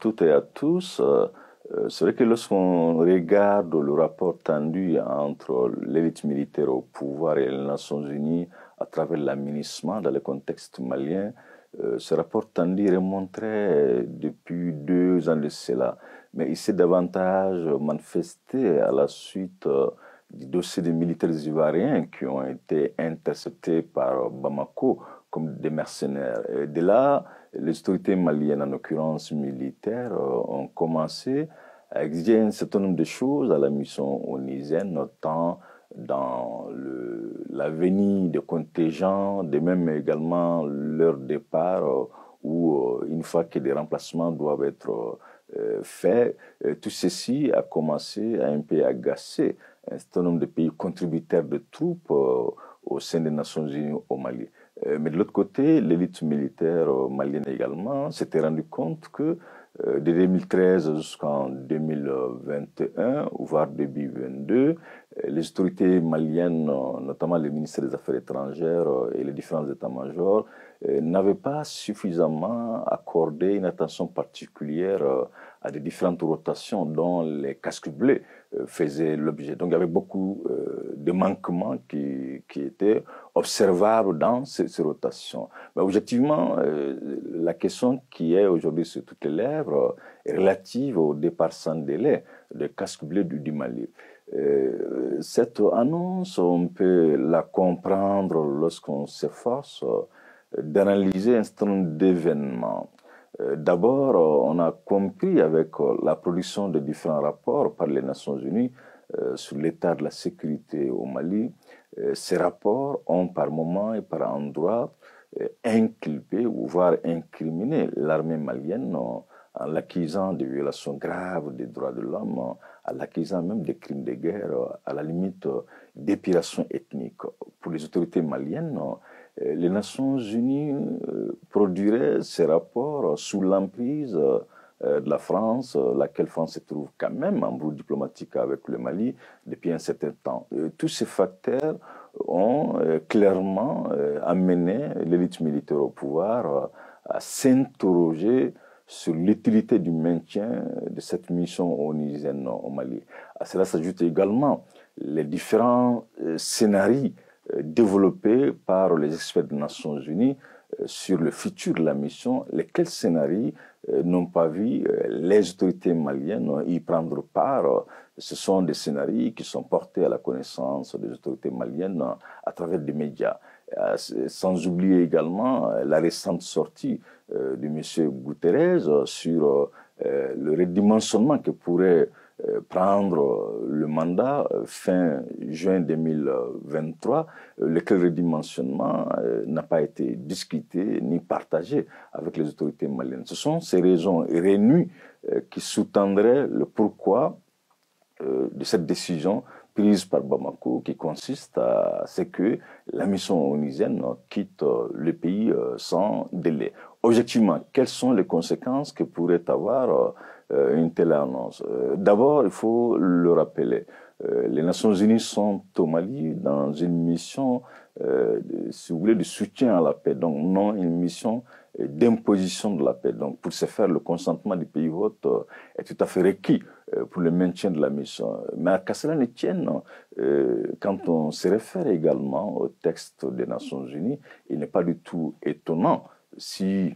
toutes et à tous. C'est vrai que lorsqu'on regarde le rapport tendu entre l'élite militaire au pouvoir et les Nations Unies à travers l'aménagement dans le contexte malien, ce rapport tendu remonterait depuis 2 ans de cela. Mais il s'est davantage manifesté à la suite du dossier des militaires ivoiriens qui ont été interceptés par Bamako comme des mercenaires. Et de là, les autorités maliennes, en l'occurrence militaires, ont commencé à exiger un certain nombre de choses à la mission onusienne, notamment dans la venue de contingents, de même également leur départ, ou une fois que des remplacements doivent être faits. Tout ceci a commencé à un peu agacer un certain nombre de pays contributeurs de troupes au sein des Nations Unies au Mali. Mais de l'autre côté, l'élite militaire malienne également s'était rendu compte que de 2013 jusqu'en 2021, voire début 2022, les autorités maliennes, notamment le ministère des Affaires étrangères et les différents états-majors, n'avaient pas suffisamment accordé une attention particulière à des différentes rotations dont les casques bleus faisaient l'objet. Donc il y avait beaucoup de manquements qui étaient observables dans ces rotations. Mais objectivement, la question qui est aujourd'hui sur toutes les lèvres est relative au départ sans délai des casques bleus du Mali. Cette annonce, on peut la comprendre lorsqu'on s'efforce d'analyser un certain nombre d'événements. D'abord, on a compris avec la production de différents rapports par les Nations Unies sur l'état de la sécurité au Mali. Ces rapports ont par moments et par endroits inculpé ou voire incriminé l'armée malienne en l'accusant de violations graves des droits de l'homme, en l'accusant même de crimes de guerre, à la limite d'épuration ethnique. Pour les autorités maliennes, les Nations Unies produiraient ces rapports sous l'emprise de la France, laquelle France se trouve quand même en brouille diplomatique avec le Mali depuis un certain temps. Tous ces facteurs ont clairement amené l'élite militaire au pouvoir à s'interroger sur l'utilité du maintien de cette mission onusienne au Mali. À cela s'ajoutent également les différents scénarios développés par les experts des Nations Unies sur le futur de la mission, lesquels scénarios n'ont pas vu les autorités maliennes y prendre part. Ce sont des scénarios qui sont portés à la connaissance des autorités maliennes à travers des médias. Sans oublier également la récente sortie de M. Guterres sur le redimensionnement que pourrait prendre le mandat fin juin 2023, lequel redimensionnement n'a pas été discuté ni partagé avec les autorités maliennes. Ce sont ces raisons réunies qui sous-tendraient le pourquoi de cette décision prise par Bamako qui consiste à ce que la mission onusienne quitte le pays sans délai. Objectivement, quelles sont les conséquences que pourrait avoir une telle annonce? D'abord, il faut le rappeler, les Nations Unies sont au Mali dans une mission, si vous voulez, de soutien à la paix, donc non une mission d'imposition de la paix. Donc, pour ce faire, le consentement du pays hôte est tout à fait requis pour le maintien de la mission. Mais qu'à cela ne tienne, quand on se réfère également au texte des Nations Unies, il n'est pas du tout étonnant si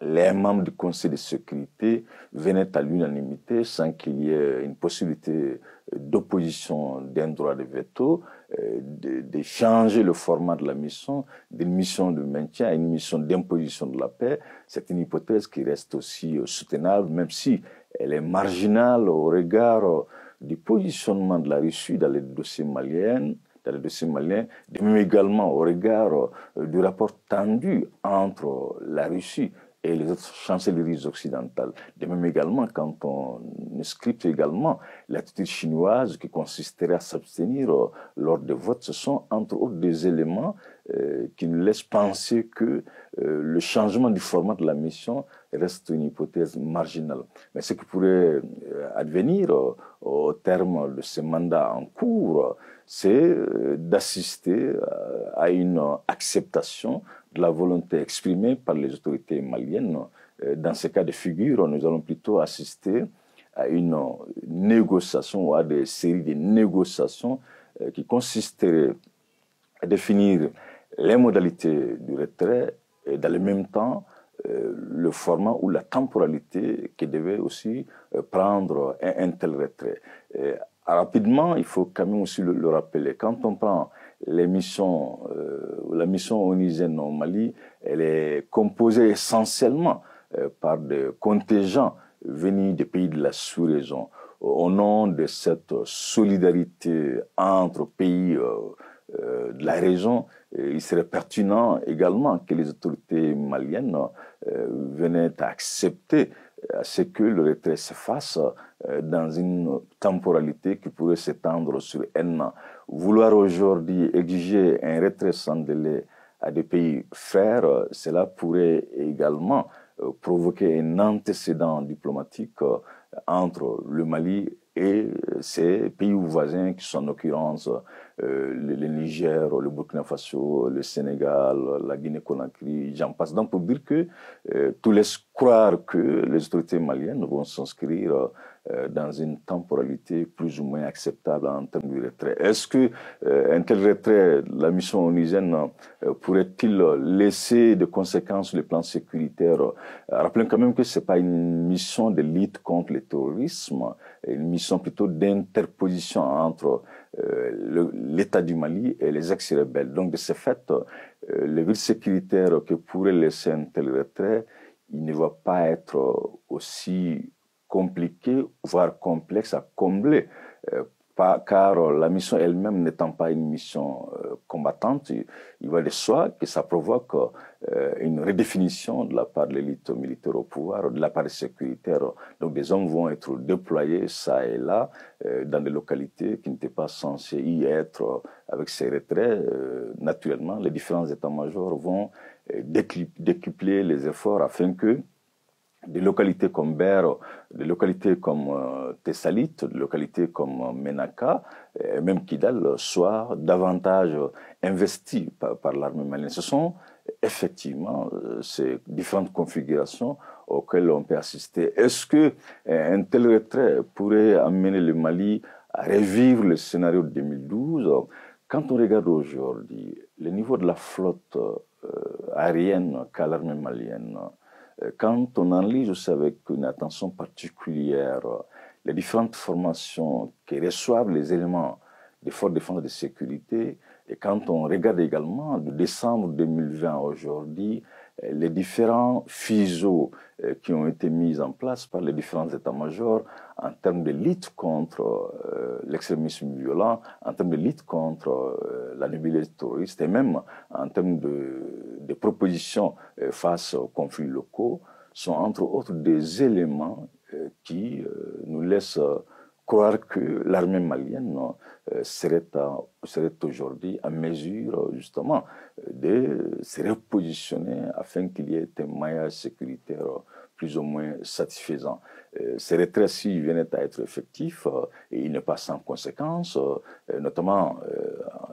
les membres du Conseil de sécurité venaient à l'unanimité sans qu'il y ait une possibilité d'opposition d'un droit de veto, de changer le format de la mission, d'une mission de maintien à une mission d'imposition de la paix. C'est une hypothèse qui reste aussi soutenable, même si elle est marginale au regard du positionnement de la Russie dans les dossiers maliens, de même également au regard du rapport tendu entre la Russie et les autres chancelleries occidentales. De même également, quand on scripte également l'attitude chinoise qui consisterait à s'abstenir lors des votes, ce sont entre autres des éléments qui nous laissent penser que le changement du format de la mission reste une hypothèse marginale. Mais ce qui pourrait advenir au terme de ce mandat en cours, c'est d'assister à une acceptation de la volonté exprimée par les autorités maliennes Dans ces cas de figure, nous allons plutôt assister à une négociation ou à des séries de négociations qui consisteraient à définir les modalités du retrait et dans le même temps le format ou la temporalité que devait aussi prendre un tel retrait. Rapidement, il faut quand même aussi le rappeler. Quand on prend la mission onusienne au Mali, elle est composée essentiellement par des contingents venus des pays de la sous-région. Au nom de cette solidarité entre pays de la région, il serait pertinent également que les autorités maliennes venaient à accepter à ce que le retrait se fasse dans une temporalité qui pourrait s'étendre sur un an. Vouloir aujourd'hui exiger un retrait sans délai à des pays frères, cela pourrait également provoquer un antécédent diplomatique entre le Mali et ces pays voisins qui sont en l'occurrence le Niger, le Burkina Faso, le Sénégal, la Guinée-Conakry, j'en passe. Donc pour dire que tout laisse croire que les autorités maliennes vont s'inscrire dans une temporalité plus ou moins acceptable en termes de retrait. Est-ce que un tel retrait de la mission onusienne pourrait-il laisser des conséquences sur le plan sécuritaire? Rappelons quand même que ce n'est pas une mission de lutte contre le terrorisme, une mission plutôt d'interposition entre l'État du Mali et les ex-rebelles. Donc de ce fait, le vide sécuritaire que pourrait laisser un tel retrait, il ne va pas être aussi compliqué, voire complexe à combler, car la mission elle-même n'étant pas une mission combattante, il va de soi que ça provoque une redéfinition de la part de l'élite militaire au pouvoir, de la part sécuritaire. Donc des hommes vont être déployés ça et là dans des localités qui n'étaient pas censées y être. Avec ces retraits, naturellement, les différents états-majors vont décupler les efforts afin que des localités comme Ber, des localités comme Tessalit, des localités comme Menaka, et même Kidal, soient davantage investies par l'armée malienne. Ce sont effectivement ces différentes configurations auxquelles on peut assister. Est-ce qu'un tel retrait pourrait amener le Mali à revivre le scénario de 2012? Quand on regarde aujourd'hui le niveau de la flotte aérienne qu'a l'armée malienne, quand on analyse aussi avec une attention particulière les différentes formations qui reçoivent les éléments des forces de défense et de sécurité, et quand on regarde également de décembre 2020 à aujourd'hui, les différents fuseaux qui ont été mis en place par les différents états-majors en termes de lutte contre l'extrémisme violent, en termes de lutte contre la nébuleuse terroriste et même en termes de propositions face aux conflits locaux, sont entre autres des éléments qui nous laissent croire que l'armée malienne serait aujourd'hui à mesure justement de se repositionner afin qu'il y ait un maillage sécuritaire plus ou moins satisfaisant. Ces retraits, s'ils venaient à être effectifs, et il n'est pas sans conséquences, notamment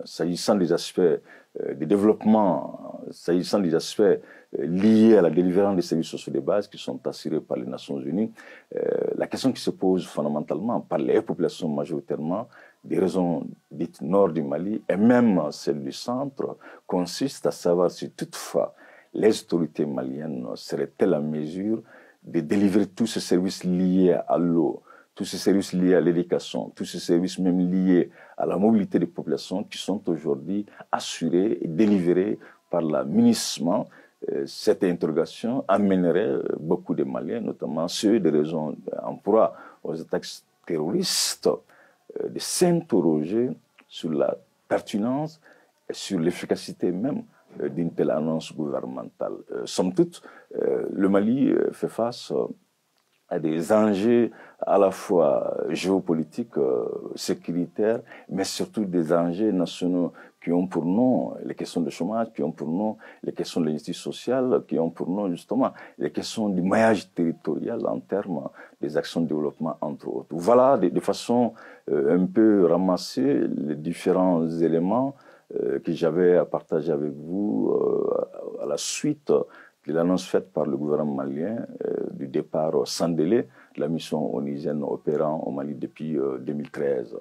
s'agissant des aspects de développement, s'agissant des aspects liés à la délivrance des services sociaux de base qui sont assurés par les Nations Unies, la question qui se pose fondamentalement par les populations majoritairement des régions dites nord du Mali et même celles du centre consiste à savoir si toutefois les autorités maliennes seraient-elles en mesure de délivrer tous ces services liés à l'eau, tous ces services liés à l'éducation, tous ces services même liés à la mobilité des populations qui sont aujourd'hui assurés et délivrés par la MINUSMA. Cette interrogation amènerait beaucoup de Maliens, notamment ceux des régions en proie aux attaques terroristes, de s'interroger sur la pertinence et sur l'efficacité même d'une telle annonce gouvernementale. Somme toute, le Mali fait face à des enjeux à la fois géopolitiques, sécuritaires, mais surtout des enjeux nationaux qui ont pour nom les questions de chômage, qui ont pour nom les questions de l'injustice sociale, qui ont pour nom justement les questions du maillage territorial en termes des actions de développement, entre autres. Voilà de façon un peu ramassée les différents éléments que j'avais à partager avec vous à la suite de l'annonce faite par le gouvernement malien du départ sans délai de la mission onusienne opérant au Mali depuis 2013.